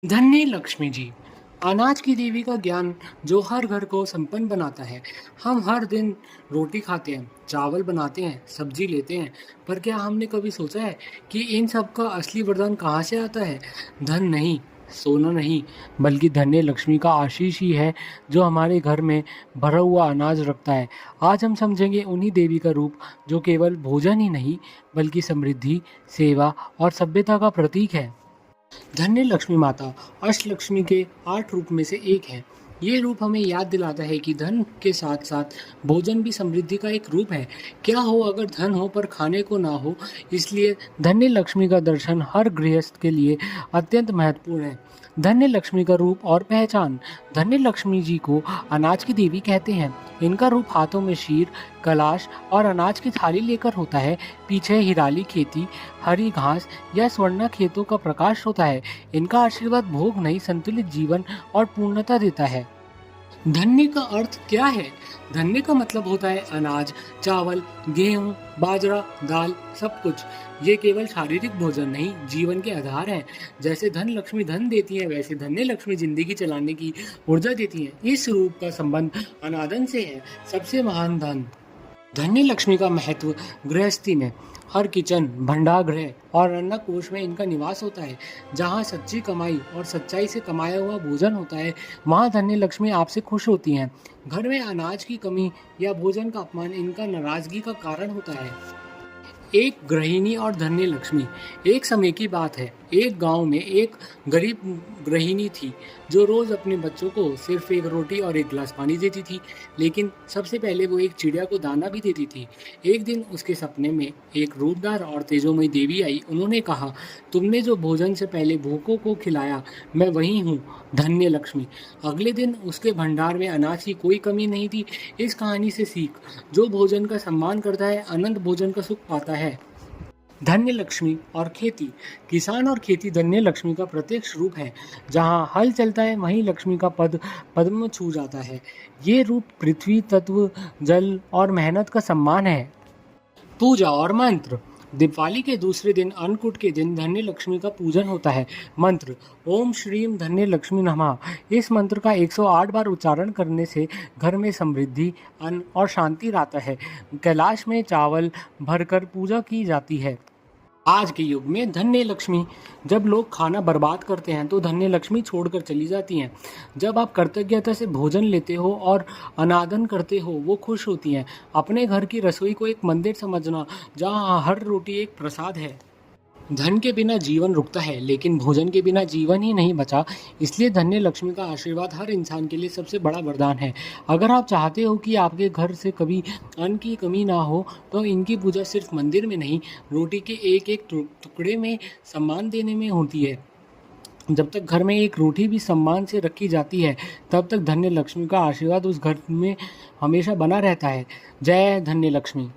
धन्य लक्ष्मी जी, अनाज की देवी का ज्ञान जो हर घर को संपन्न बनाता है। हम हर दिन रोटी खाते हैं, चावल बनाते हैं, सब्जी लेते हैं, पर क्या हमने कभी सोचा है कि इन सब का असली वरदान कहाँ से आता है? धन नहीं, सोना नहीं, बल्कि धन्य लक्ष्मी का आशीष ही है जो हमारे घर में भरा हुआ अनाज रखता है। आज हम समझेंगे उन्हीं देवी का रूप जो केवल भोजन ही नहीं, बल्कि समृद्धि, सेवा और सभ्यता का प्रतीक है। धन्य लक्ष्मी माता अष्टलक्ष्मी के 8 रूप में से एक है। ये रूप हमें याद दिलाता है कि धन के साथ साथ भोजन भी समृद्धि का एक रूप है। क्या हो अगर धन हो पर खाने को ना हो, इसलिए धन्य लक्ष्मी का दर्शन हर गृहस्थ के लिए अत्यंत महत्वपूर्ण है। धन्य लक्ष्मी का रूप और पहचान। धन्य लक्ष्मी जी को अनाज की देवी कहते हैं। इनका रूप हाथों में शीर, कलाश और अनाज की थाली लेकर होता है। पीछे हिराली खेती, हरी घास या स्वर्णा खेतों का प्रकाश होता है। इनका आशीर्वाद भोग नहीं, संतुलित जीवन और पूर्णता देता है। धन्य का अर्थ क्या है? धन्य का मतलब होता है अनाज, चावल, गेहूं, बाजरा, दाल, सब कुछ। ये केवल शारीरिक भोजन नहीं, जीवन के आधार हैं। जैसे धन लक्ष्मी धन देती है, वैसे धन्य लक्ष्मी जिंदगी चलाने की ऊर्जा देती है। इस रूप का संबंध अनादन से है। सबसे महान धन। धन्य लक्ष्मी का महत्व गृहस्थी में। हर किचन, भंडारगृह और अन्नकोश में इनका निवास होता है। जहाँ सच्ची कमाई और सच्चाई से कमाया हुआ भोजन होता है, वहाँ धन्य लक्ष्मी आपसे खुश होती हैं। घर में अनाज की कमी या भोजन का अपमान इनका नाराजगी का कारण होता है। एक गृहिणी और धन्य लक्ष्मी। एक समय की बात है, एक गांव में एक गरीब गृहिणी थी जो रोज अपने बच्चों को सिर्फ एक रोटी और एक गिलास पानी देती थी, लेकिन सबसे पहले वो एक चिड़िया को दाना भी देती थी। एक दिन उसके सपने में एक रूपदार और तेजोमयी देवी आई। उन्होंने कहा, तुमने जो भोजन से पहले भूखों को खिलाया, मैं वही हूँ, धन्य लक्ष्मी। अगले दिन उसके भंडार में अनाज की कोई कमी नहीं थी। इस कहानी से सीख, जो भोजन का सम्मान करता है अनंत भोजन का सुख पाता है। धन्य लक्ष्मी और खेती। किसान और खेती धन्य लक्ष्मी का प्रत्यक्ष रूप है। जहाँ हल चलता है वहीं लक्ष्मी का पद पद्म छू जाता है। ये रूप पृथ्वी तत्व, जल और मेहनत का सम्मान है। पूजा और मंत्र। दिवाली के दूसरे दिन अन्नकूट के दिन धन्य लक्ष्मी का पूजन होता है। मंत्र ओम श्रीम धन्य लक्ष्मी नमः। इस मंत्र का 108 बार उच्चारण करने से घर में समृद्धि, अन्न और शांति आता है। कैलाश में चावल भरकर पूजा की जाती है। आज के युग में धन्य लक्ष्मी। जब लोग खाना बर्बाद करते हैं तो धन्य लक्ष्मी छोड़कर चली जाती हैं। जब आप कृतज्ञता से भोजन लेते हो और अनादन करते हो, वो खुश होती हैं। अपने घर की रसोई को एक मंदिर समझना, जहाँ हर रोटी एक प्रसाद है। धन के बिना जीवन रुकता है, लेकिन भोजन के बिना जीवन ही नहीं बचा। इसलिए धन्य लक्ष्मी का आशीर्वाद हर इंसान के लिए सबसे बड़ा वरदान है। अगर आप चाहते हो कि आपके घर से कभी अन्न की कमी ना हो, तो इनकी पूजा सिर्फ मंदिर में नहीं, रोटी के एक एक टुकड़े में सम्मान देने में होती है। जब तक घर में एक रोटी भी सम्मान से रखी जाती है, तब तक धन्य लक्ष्मी का आशीर्वाद उस घर में हमेशा बना रहता है। जय धन्य लक्ष्मी।